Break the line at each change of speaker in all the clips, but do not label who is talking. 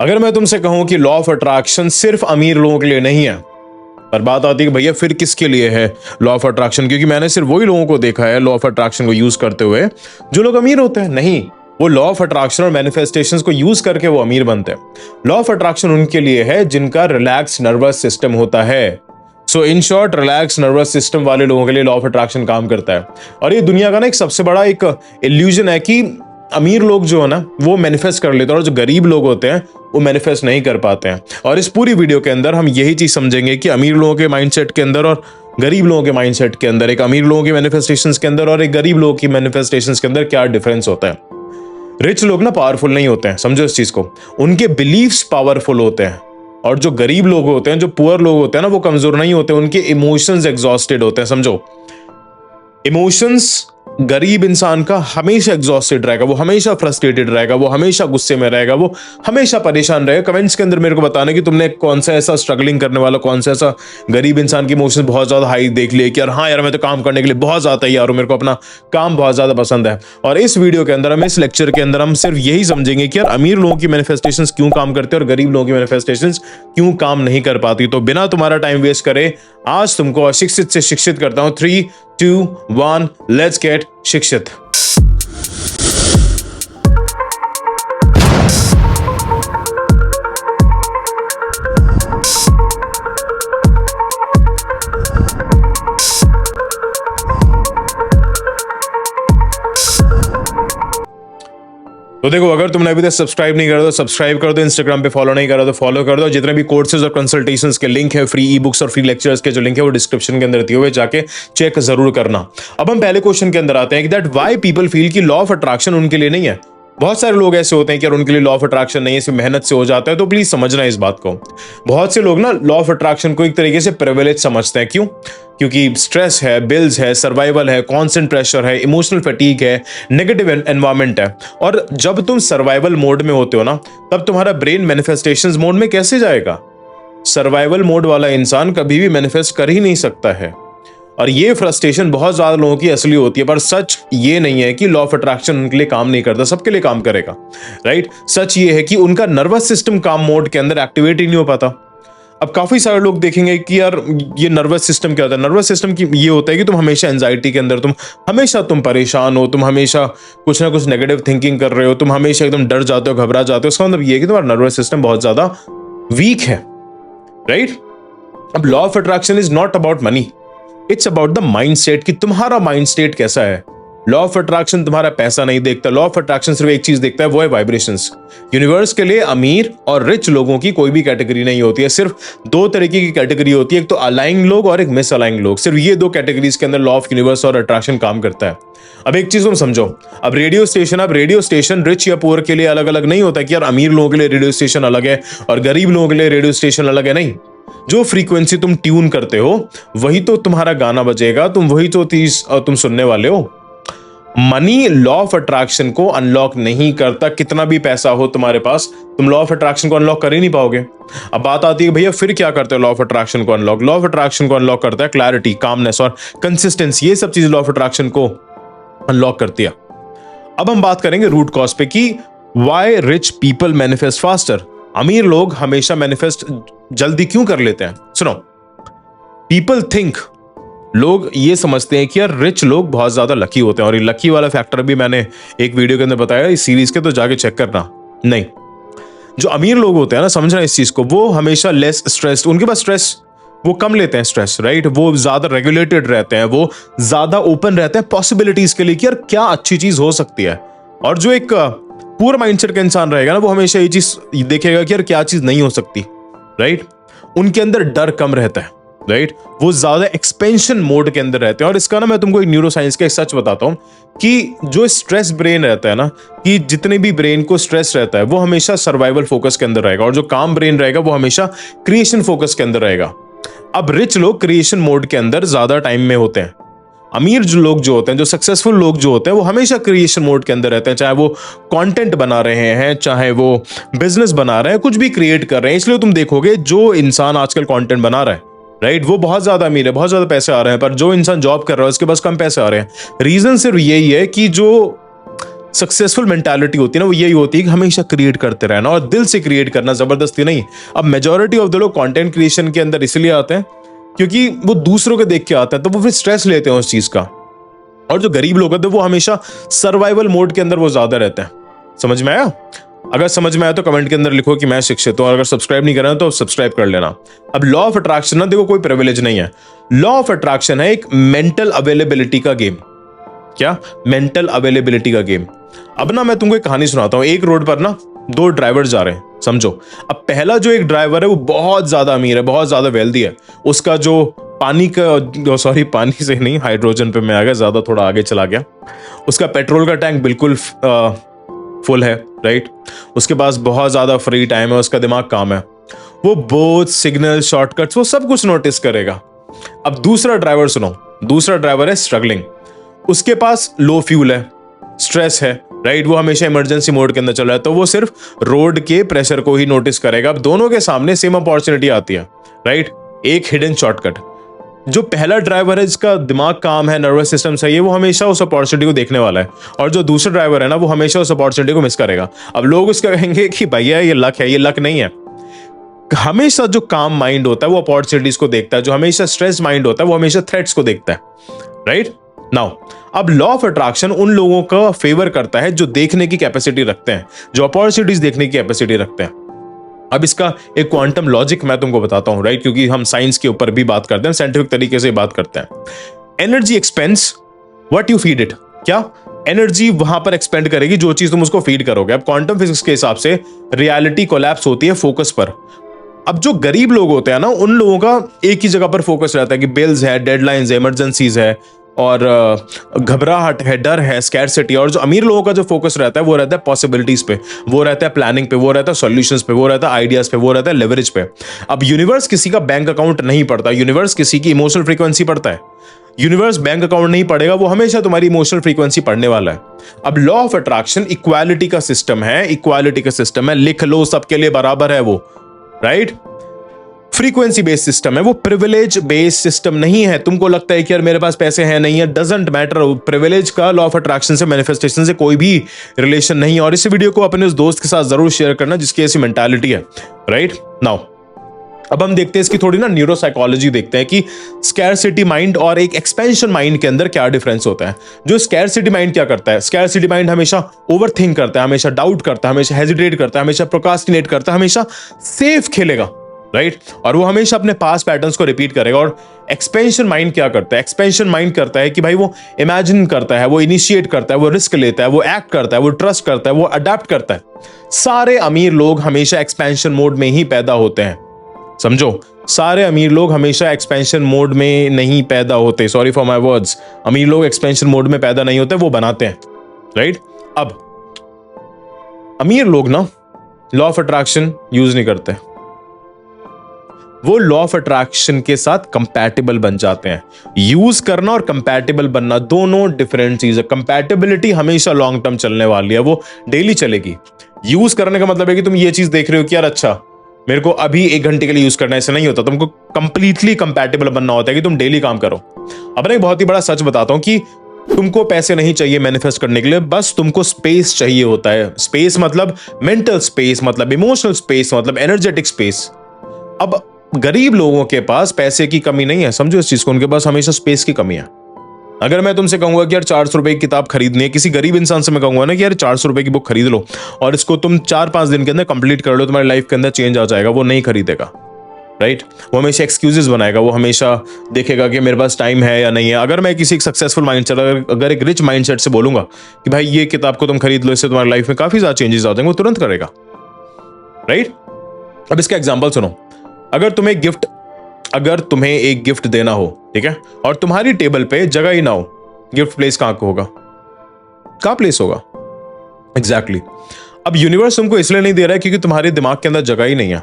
अगर मैं तुमसे कहूं कि लॉ ऑफ अट्रैक्शन सिर्फ अमीर लोगों के लिए नहीं है, पर बात आती है कि भैया फिर किसके लिए है लॉ ऑफ अट्रैक्शन? क्योंकि मैंने सिर्फ वही लोगों को देखा है लॉ ऑफ अट्रैक्शन को यूज करते हुए जो लोग अमीर होते हैं। नहीं, वो लॉ ऑफ अट्रैक्शन और मैनिफेस्टेशंस को यूज करके वो अमीर बनते हैं। लॉ ऑफ अट्रैक्शन उनके लिए है जिनका रिलैक्स नर्वस सिस्टम होता है। So in short, relax nervous system वाले लोगों के लिए लॉ ऑफ अट्रैक्शन काम करता है। और ये दुनिया का ना एक सबसे बड़ा एक इल्यूजन है कि अमीर लोग जो है ना वो मैनिफेस्ट कर लेते हैं और जो गरीब लोग होते हैं वो मैनिफेस्ट नहीं कर पाते हैं। और इस पूरी वीडियो के अंदर हम यही चीज समझेंगे कि अमीर लोगों के माइंडसेट के अंदर और गरीब लोगों के माइंडसेट के अंदर, एक अमीर लोगों की मैनिफेस्टेशंस के अंदर और एक गरीब लोगों की मैनिफेस्टेशंस के अंदर क्या डिफरेंस होता है। रिच लोग ना पावरफुल नहीं होते हैं, समझो इस चीज को। उनके बिलीव्स पावरफुल होते हैं। और जो गरीब लोग होते हैं, जो पुअर लोग होते हैं ना, वो कमजोर नहीं होते, उनके इमोशंस एग्जॉस्टेड होते हैं। समझो, इमोशंस गरीब इंसान का हमेशा एग्जॉस्टेड रहेगा, वो हमेशा फ्रस्ट्रेटेड रहेगा, वो हमेशा गुस्से में रहेगा, वो हमेशा परेशान रहेगा। कमेंट्स के अंदर मेरे को बताना कि तुमने कौन सा ऐसा स्ट्रगलिंग करने वाला, कौन सा ऐसा गरीब इंसान की इमोशंस बहुत ज्यादा हाई देख लिए कि यार हाँ यार मैं तो काम करने के लिए बहुत ज्यादा तैयार हूं, मेरे को अपना काम बहुत ज्यादा पसंद है। और इस वीडियो के अंदर, हम इस लेक्चर के अंदर हम सिर्फ यही समझेंगे कि यार अमीर लोगों की मैनिफेस्टेशंस क्यों काम करते हैं और गरीब लोगों की मैनिफेस्टेशंस क्यों काम नहीं कर पाती। तो बिना तुम्हारा टाइम वेस्ट करे आज तुमको अशिक्षित से शिक्षित करता हूं। 3, 2, 1, लेट्स गेट शिक्षित। तो देखो, अगर तुमने अभी तक सब्सक्राइब नहीं करा तो सब्सक्राइब कर दो, इंस्टाग्राम पे फॉलो नहीं करा तो फॉलो कर दो। जितने भी कोर्सेज और कंसल्टेशंस के लिंक है, फ्री ई बुक्स और फ्री लेक्चर्स के जो लिंक है वो डिस्क्रिप्शन के अंदर दिए हुए, जाके चेक जरूर करना। अब हम पहले क्वेश्चन के अंदर आते हैं कि दैट व्हाई पीपल फील कि लॉ ऑफ अट्रैक्शन उनके लिए नहीं है। बहुत सारे लोग ऐसे होते हैं कि यार उनके लिए लॉ ऑफ अट्रैक्शन नहीं है, सिर्फ मेहनत से हो जाता है। तो प्लीज समझना इस बात को। बहुत से लोग ना लॉ ऑफ अट्रैक्शन को एक तरीके से प्रिविलेज समझते हैं। क्यों? क्योंकि स्ट्रेस है, बिल्स है, सर्वाइवल है, कांस्टेंट प्रेशर है, इमोशनल फटीग है, नेगेटिव एनवायरनमेंट है। और जब तुम सर्वाइवल मोड में होते हो ना, तब तुम्हारा ब्रेन मैनिफेस्टेशंस मोड में कैसे जाएगा? सर्वाइवल मोड वाला इंसान कभी भी मैनिफेस्ट कर ही नहीं सकता है। और ये फ्रस्ट्रेशन बहुत ज्यादा लोगों की असली होती है। पर सच ये नहीं है कि लॉ ऑफ अट्रैक्शन उनके लिए काम नहीं करता, सबके लिए काम करेगा, राइट? सच ये है कि उनका नर्वस सिस्टम काम मोड के अंदर एक्टिवेट ही नहीं हो पाता। अब काफी सारे लोग देखेंगे कि यार ये नर्वस सिस्टम क्या होता है। नर्वस सिस्टम की ये होता है कि तुम हमेशा एंजाइटी के अंदर, तुम परेशान हो, तुम हमेशा कुछ ना कुछ नेगेटिव थिंकिंग कर रहे हो, तुम हमेशा एकदम डर जाते हो, घबरा जाते हो। इसका मतलब ये है कि तुम्हारा नर्वस सिस्टम बहुत ज्यादा वीक है, राइट? अब law of attraction is not about money, it's about the mind state कि तुम्हारा माइंड स्टेट कैसा है। लॉ ऑफ अट्रैक्शन तुम्हारा पैसा नहीं देखता। लॉ ऑफ अट्रैक्शन सिर्फ एक चीज देखता है, वो है वाइब्रेशंस। यूनिवर्स के लिए अमीर और रिच लोगों की कोई भी कैटेगरी नहीं होती है। सिर्फ दो तरीके की कैटेगरी होती है, एक तो अलाइंग लोग और एक मिस अलाइंग लोग। सिर्फ ये दो कैटेगरीज के अंदर लॉ ऑफ यूनिवर्स और अट्रैक्शन काम करता है। अब एक चीज तुम समझो, अब रेडियो स्टेशन रिच या पुअर के लिए अलग अलग नहीं होता कि यार अमीर लोगों के लिए रेडियो स्टेशन अलग है और गरीब लोगों के लिए रेडियो स्टेशन अलग है। नहीं, जो फ्रीक्वेंसी तुम ट्यून करते हो वही तो तुम्हारा गाना बजेगा, तुम वही तो चीज तुम सुनने वाले हो। मनी लॉ ऑफ अट्रैक्शन को अनलॉक नहीं करता। कितना भी पैसा हो तुम्हारे पास, तुम लॉ ऑफ अट्रैक्शन को अनलॉक कर ही नहीं पाओगे। अब बात आती है भैया फिर क्या करते हो लॉ ऑफ अट्रैक्शन को अनलॉक? लॉ ऑफ अट्रैक्शन को अनलॉक करता है क्लैरिटी, कामनेस और कंसिस्टेंसी। ये सब चीज लॉ ऑफ अट्रैक्शन को अनलॉक करती है। अब हम बात करेंगे रूट कॉज पे कि why rich people manifest faster. अमीर लोग हमेशा मैनिफेस्ट जल्दी क्यों कर लेते हैं? सुनो, पीपल थिंक, लोग ये समझते हैं कि यार रिच लोग बहुत ज्यादा लकी होते हैं। और ये लकी वाला फैक्टर भी मैंने एक वीडियो के अंदर बताया इस सीरीज के, तो जाके चेक करना। नहीं, जो अमीर लोग होते हैं ना, समझना इस चीज को, वो हमेशा लेस स्ट्रेस्ड, उनके पास स्ट्रेस, वो कम लेते हैं स्ट्रेस, राइट? वो ज्यादा रेगुलेटेड रहते हैं, वो ज्यादा ओपन रहते हैं पॉसिबिलिटीज के लिए कि यार क्या अच्छी चीज हो सकती है। और जो एक पूरा माइंडसेट का इंसान रहेगा ना, वो हमेशा ये चीज देखेगा कि यार क्या चीज नहीं हो सकती, राइट? उनके अंदर डर कम रहता है, राइट? वो ज्यादा एक्सपेंशन मोड के अंदर रहते हैं। और इसका ना मैं तुमको एक न्यूरो साइंस का एक सच बताता हूं कि जो स्ट्रेस ब्रेन रहता है ना, कि जितने भी ब्रेन को स्ट्रेस रहता है वो हमेशा सर्वाइवल फोकस के अंदर रहेगा, और जो काम ब्रेन रहेगा वो हमेशा क्रिएशन फोकस के अंदर रहेगा। अब रिच लोग क्रिएशन मोड के अंदर ज्यादा टाइम में होते हैं। अमीर जो लोग जो होते हैं, जो सक्सेसफुल लोग जो होते हैं, वो हमेशा क्रिएशन मोड के अंदर रहते हैं। चाहे वो कंटेंट बना रहे हैं, चाहे वो बिजनेस बना रहे हैं, कुछ भी क्रिएट कर रहे हैं। इसलिए तुम देखोगे जो इंसान आजकल कंटेंट बना रहा है, राइट, वो बहुत ज्यादा अमीर है, बहुत ज्यादा पैसे आ रहे हैं। पर जो इंसान जॉब कर रहा है उसके पास कम पैसे आ रहे हैं। रीजन सिर्फ यही है कि जो सक्सेसफुल मेंटालिटी होती है ना, वो यही होती है कि हमेशा क्रिएट करते रहना और दिल से क्रिएट करना, जबरदस्ती नहीं। अब मेजॉरिटी ऑफ द लोग कंटेंट क्रिएशन के अंदर इसलिए आते हैं क्योंकि वो दूसरों के देख के आते हैं, तो वो फिर स्ट्रेस लेते हैं उस चीज का। और जो गरीब लोग होते हैं वो हमेशा सर्वाइवल मोड के अंदर वो ज्यादा रहते हैं। समझ में आया? अगर समझ में आया तो कमेंट के अंदर लिखो कि मैं शिक्षित हूं, और अगर सब्सक्राइब नहीं करना तो सब्सक्राइब कर लेना। अब लॉ ऑफ अट्रैक्शन ना, देखो कोई प्रिविलेज नहीं है। लॉ ऑफ अट्रैक्शन है एक मेंटल अवेलेबिलिटी का गेम। क्या? मेंटल अवेलेबिलिटी का गेम। अब ना मैं तुमको एक कहानी सुनाता हूं। एक रोड पर ना दो ड्राइवर जा रहे हैं, समझो। अब पहला जो एक ड्राइवर है वो बहुत ज्यादा अमीर है, बहुत ज्यादा वेल्दी है। उसका जो पानी का, सॉरी पानी से नहीं, हाइड्रोजन पे मैं आ गया, ज्यादा थोड़ा आगे चला गया। उसका पेट्रोल का टैंक बिल्कुल फुल है, राइट। उसके पास बहुत ज्यादा फ्री टाइम है, उसका दिमाग काम है। वो बोथ सिग्नल, शॉर्टकट्स, वो सब कुछ नोटिस करेगा। अब दूसरा ड्राइवर सुनो, दूसरा ड्राइवर है स्ट्रगलिंग। उसके पास लो फ्यूल है, स्ट्रेस है, राइट। वो हमेशा इमरजेंसी मोड के अंदर चल रहा है, तो वो सिर्फ रोड के प्रेशर को ही नोटिस करेगा। अब दोनों के सामने सेम अपॉर्चुनिटी आती है, राइट। एक हिडन शॉर्टकट। जो पहला ड्राइवर है जिसका दिमाग काम है, नर्वस सिस्टम सही है, वो हमेशा उस अपॉर्चुनिटी को देखने वाला है। और जो दूसरा ड्राइवर है ना, वो हमेशा उस अपॉर्चुनिटी को मिस करेगा। अब लोग उसका कहेंगे कि भैया ये लक है, ये लक नहीं है। हमेशा जो काम माइंड होता है वो अपॉर्चुनिटीज को देखता है, जो हमेशा स्ट्रेस माइंड होता है वो हमेशा थ्रेट्स को देखता है, राइट। नाउ अब लॉ ऑफ अट्रैक्शन उन लोगों का फेवर करता है जो देखने की कैपेसिटी रखते हैं, जो अपॉर्चुनिटीज देखने की कैपेसिटी रखते हैं। अब इसका एक क्वांटम लॉजिक मैं तुमको बताता हूं, राइट, क्योंकि हम साइंस के ऊपर भी बात करते हैं, साइंटिफिक तरीके से बात करते हैं। Energy expense what you feed it. क्या? एनर्जी वहां पर एक्सपेंड करेगी जो चीज तुम उसको फीड करोगे। अब क्वांटम फिजिक्स के हिसाब से रियलिटी कोलैप्स होती है फोकस पर। अब जो गरीब लोग होते हैं ना, उन लोगों का एक ही जगह पर फोकस रहता है कि बिल्स है, डेडलाइंस है, इमरजेंसीज है, और घबराहट है, डर है, स्कैरसिटी। और जो अमीर लोगों का जो फोकस रहता है वो रहता है पॉसिबिलिटीज पे, वो रहता है प्लानिंग पे, वो रहता है सॉल्यूशंस पे, वो रहता है आइडियाज पे, वो रहता है लेवरेज पे। अब यूनिवर्स किसी का बैंक अकाउंट नहीं पढ़ता, यूनिवर्स किसी की इमोशनल फ्रीक्वेंसी पढ़ता है। यूनिवर्स बैंक अकाउंट नहीं पढ़ेगा, वो हमेशा तुम्हारी इमोशनल फ्रीक्वेंसी पढ़ने वाला है। अब लॉ ऑफ अट्रैक्शन इक्वालिटी का सिस्टम है, इक्वालिटी का सिस्टम है, लिख लो, सबके लिए बराबर है वो, राइट। फ्रीक्वेंसी बेस्ड सिस्टम है, वो प्रिविलेज बेस्ड सिस्टम नहीं है। तुमको लगता है कि यार मेरे पास पैसे हैं नहीं है, डजंट मैटर। प्रिविलेज का लॉ ऑफ अट्रैक्शन से, मैनिफेस्टेशन से कोई भी रिलेशन नहीं है। और इस वीडियो को अपने उस दोस्त के साथ जरूर शेयर करना जिसकी ऐसी मेंटालिटी है, राइट। नाउ अब हम देखते हैं इसकी थोड़ी ना न्यूरोसाइकोलॉजी देखते हैं कि स्कैरसिटी माइंड और एक एक्सपेंशन माइंड के अंदर क्या डिफरेंस होता है। जो स्कैरसिटी माइंड क्या करता है? स्कैरसिटी माइंड हमेशा ओवरथिंक करता है, हमेशा डाउट करता है, हमेशा हेजिटेट करता है, हमेशा प्रोक्रास्टिनेट करता है, हमेशा सेफ खेलेगा, राइट। और वो हमेशा अपने पास पैटर्न्स को रिपीट करेगा। और एक्सपेंशन माइंड क्या करता है? एक्सपेंशन माइंड करता है कि भाई वो इमेजिन करता है, वो इनिशिएट करता है, वो रिस्क लेता है, वो एक्ट करता है, वो ट्रस्ट करता है, वो अडेप्ट करता है। सारे अमीर लोग हमेशा एक्सपेंशन मोड में ही पैदा होते हैं, समझो। सारे अमीर लोग हमेशा एक्सपेंशन मोड में नहीं पैदा होते, सॉरी फॉर माय वर्ड्स। अमीर लोग एक्सपेंशन मोड में पैदा नहीं होते, वो बनाते हैं, राइट। अब अमीर लोग ना लॉ ऑफ अट्रैक्शन यूज नहीं करते, वो लॉ ऑफ अट्रैक्शन के साथ कंपैटिबल बन जाते हैं। यूज करना और कंपैटिबल बनना दोनों डिफरेंट चीज है। कंपैटिबिलिटी हमेशा लॉन्ग टर्म चलने वाली है, वो डेली चलेगी। यूज करने का मतलब है कि तुम ये चीज देख रहे हो कि यार अच्छा मेरे को अभी 1 घंटे के लिए यूज करना है, ऐसा नहीं होता। तुमको कंप्लीटली कंपैटिबल बनना होता है कि तुम डेली काम करो। अब मैं एक बहुत ही बड़ा सच बताता हूं कि तुमको पैसे नहीं चाहिए मैनिफेस्ट करने के लिए, बस तुमको स्पेस चाहिए होता है। स्पेस मतलब मेंटल स्पेस, मतलब इमोशनल स्पेस, मतलब एनर्जेटिक स्पेस। अब गरीब लोगों के पास पैसे की कमी नहीं है, समझो इस चीज को, उनके पास हमेशा स्पेस की कमी है। अगर मैं तुमसे कहूंगा कि यार 400 रुपए की किताब खरीदनी है, किसी गरीब इंसान से मैं कहूंगा ना कि यार 400 रुपए की बुक खरीद लो और इसको तुम 4-5 दिन के अंदर कंप्लीट कर लो, तुम्हारी लाइफ के अंदर चेंज आ जाएगा, वो नहीं खरीदेगा, राइट। वो हमेशा एक्सक्यूजेस बनाएगा, वो हमेशा देखेगा कि मेरे पास टाइम है या नहीं है। अगर मैं किसी एक सक्सेसफुल माइंडसेट, अगर एक रिच माइंडसेट से बोलूंगा कि भाई ये किताब को तुम खरीद लो, इससे तुम्हारी लाइफ में काफी ज्यादा चेंजेस आ जाएंगे, वो तुरंत करेगा, राइट। अब इसका एग्जाम्पल सुनो। अगर तुम्हें एक गिफ्ट देना हो, ठीक है, और तुम्हारी टेबल पे जगह ही ना हो, गिफ्ट प्लेस कहां होगा? कहां प्लेस होगा? एग्जैक्टली। अब यूनिवर्स तुमको इसलिए नहीं दे रहा है क्योंकि तुम्हारे दिमाग के अंदर जगह ही नहीं है।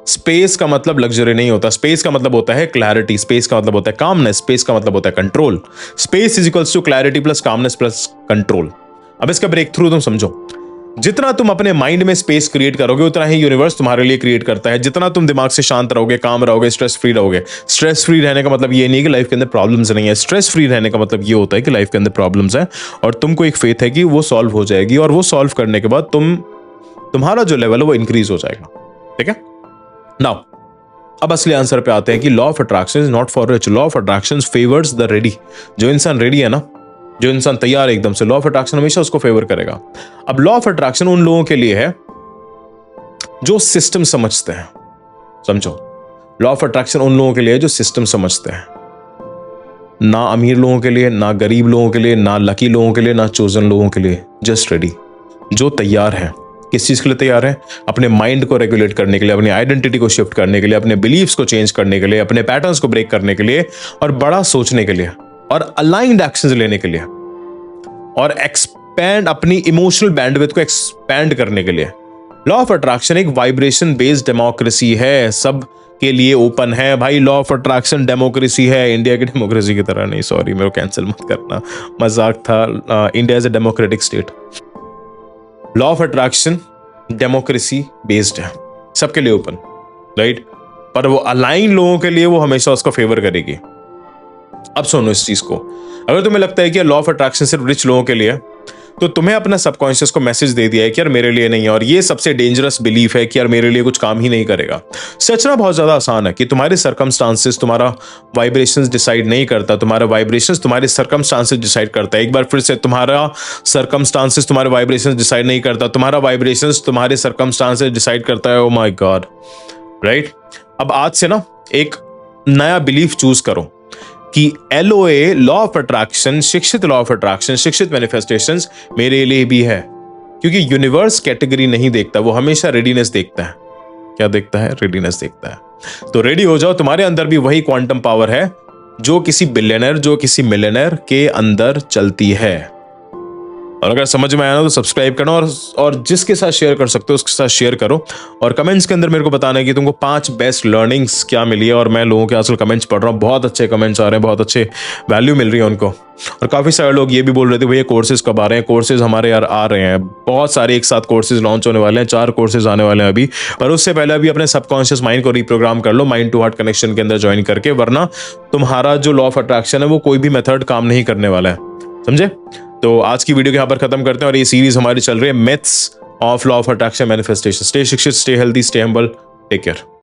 स्पेस का मतलब लग्जरी नहीं होता, स्पेस का मतलब होता है क्लैरिटी, स्पेस का मतलब होता है कामनेस, स्पेस का मतलब होता है control. Space is equals to clarity plus calmness plus control. अब इसका ब्रेक थ्रू तुम समझो। जितना तुम अपने माइंड में स्पेस क्रिएट करोगे उतना ही यूनिवर्स तुम्हारे लिए क्रिएट करता है। जितना तुम दिमाग से शांत रहोगे, काम रहोगे, स्ट्रेस फ्री रहोगे। स्ट्रेस फ्री रहने का मतलब ये नहीं कि लाइफ के अंदर प्रॉब्लम्स नहीं है। स्ट्रेस फ्री रहने का मतलब ये होता है कि लाइफ के अंदर प्रॉब्लम्स है और तुमको एक फेथ है कि वो सॉल्व हो जाएगी, और वो सॉल्व करने के बाद तुम्हारा जो लेवल है वो इंक्रीज हो जाएगा। ठीक है, नाउ अब असली आंसर पे आते हैं कि law of attraction is not for rich, law of attraction favours the ready. जो इंसान रेडी है ना, जो इंसान तैयार है एकदम से, लॉ ऑफ अट्रैक्शन हमेशा उसको फेवर करेगा। अब लॉ ऑफ अट्रैक्शन उन लोगों के लिए है जो सिस्टम समझते हैं। समझो, लॉ ऑफ अट्रैक्शन उन लोगों के लिए है जो सिस्टम समझते हैं। ना अमीर लोगों के लिए, ना गरीब लोगों के लिए, ना लकी लोगों के लिए, ना चोजन लोगों के लिए, जस्ट रेडी। जो तैयार है। किस चीज के लिए तैयार है? अपने माइंड को रेगुलेट करने के लिए, अपनी आइडेंटिटी को शिफ्ट करने के लिए, अपने बिलीव्स को चेंज करने के लिए, अपने पैटर्न्स को ब्रेक करने के लिए, और बड़ा सोचने के लिए, और अलाइंड एक्शंस लेने के लिए, और एक्सपैंड अपनी इमोशनल बैंडविड्थ को एक्सपैंड करने के लिए। लॉ ऑफ अट्रैक्शन एक वाइब्रेशन बेस्ड डेमोक्रेसी है, सब के लिए ओपन है भाई। लॉ ऑफ अट्रैक्शन डेमोक्रेसी है, इंडिया की डेमोक्रेसी की तरह नहीं। सॉरी, मेरे को कैंसिल मत करना, मजाक था। India is a democratic state. Law of attraction democracy based है, सबके लिए ओपन, राइट। पर वो अलाइन लोगों के लिए वो हमेशा उसको फेवर करेगी। अब सुनो इस चीज को, अगर तुम्हें लगता है कि लॉ ऑफ अट्रैक्शन सिर्फ रिच लोगों के लिए, तो तुम्हें अपना सबकॉन्शियस को मैसेज दे दिया है कि यार मेरे लिए नहीं है। और ये सबसे डेंजरस बिलीफ है कि यार मेरे लिए कुछ काम ही नहीं करेगा। सचना बहुत ज्यादा आसान है कि तुम्हारे सर्कमस्टांसेस तुम्हारा वाइब्रेशंस डिसाइड नहीं करता, तुम्हारा वाइब्रेशंस तुम्हारे सर्कमस्टांसेस डिसाइड करता है। एक बार फिर से, तुम्हारा सर्कमस्टांसेस तुम्हारे वाइब्रेशंस डिसाइड नहीं करता, तुम्हारा वाइब्रेशंस तुम्हारे सर्कमस्टांसेस डिसाइड करता है। Oh my God, right. अब आज से ना एक नया बिलीफ चूज करो कि LOA, लॉ ऑफ अट्रैक्शन, शिक्षित लॉ ऑफ अट्रैक्शन, शिक्षित मैनिफेस्टेशंस मेरे लिए भी है। क्योंकि यूनिवर्स कैटेगरी नहीं देखता, वो हमेशा रेडीनेस देखता है। क्या देखता है? रेडीनेस देखता है। तो रेडी हो जाओ, तुम्हारे अंदर भी वही क्वांटम पावर है जो किसी बिलियनर, जो किसी मिलियनर के अंदर चलती है। और अगर समझ में आया ना तो सब्सक्राइब करना, और जिसके साथ शेयर कर सकते हो उसके साथ शेयर करो। और कमेंट्स के अंदर मेरे को बताना है कि तुमको 5 बेस्ट लर्निंग्स क्या मिली है। और मैं लोगों के आजकल कमेंट्स पढ़ रहा हूँ, बहुत अच्छे कमेंट्स आ रहे हैं, बहुत अच्छे वैल्यू मिल रही है उनको। और काफ़ी सारे लोग ये भी बोल रहे थे भैया कोर्सेज कब आ रहे हैं। कोर्सेज हमारे यार आ रहे हैं, बहुत सारे एक साथ कोर्सेज लॉन्च होने वाले हैं। 4 कोर्सेज आने वाले हैं अभी। पर उससे पहले अभी अपने सबकॉन्शियस माइंड को रिप्रोग्राम कर लो, माइंड टू हार्ट कनेक्शन के अंदर ज्वाइन करके, वरना तुम्हारा जो लॉ ऑफ अट्रैक्शन है वो कोई भी मेथड काम नहीं करने वाला है। समझे? तो आज की वीडियो को यहाँ पर खत्म करते हैं। और ये सीरीज हमारी चल रही है myths of law of attraction manifestation. Stay शिक्षित, stay healthy, stay humble, take care.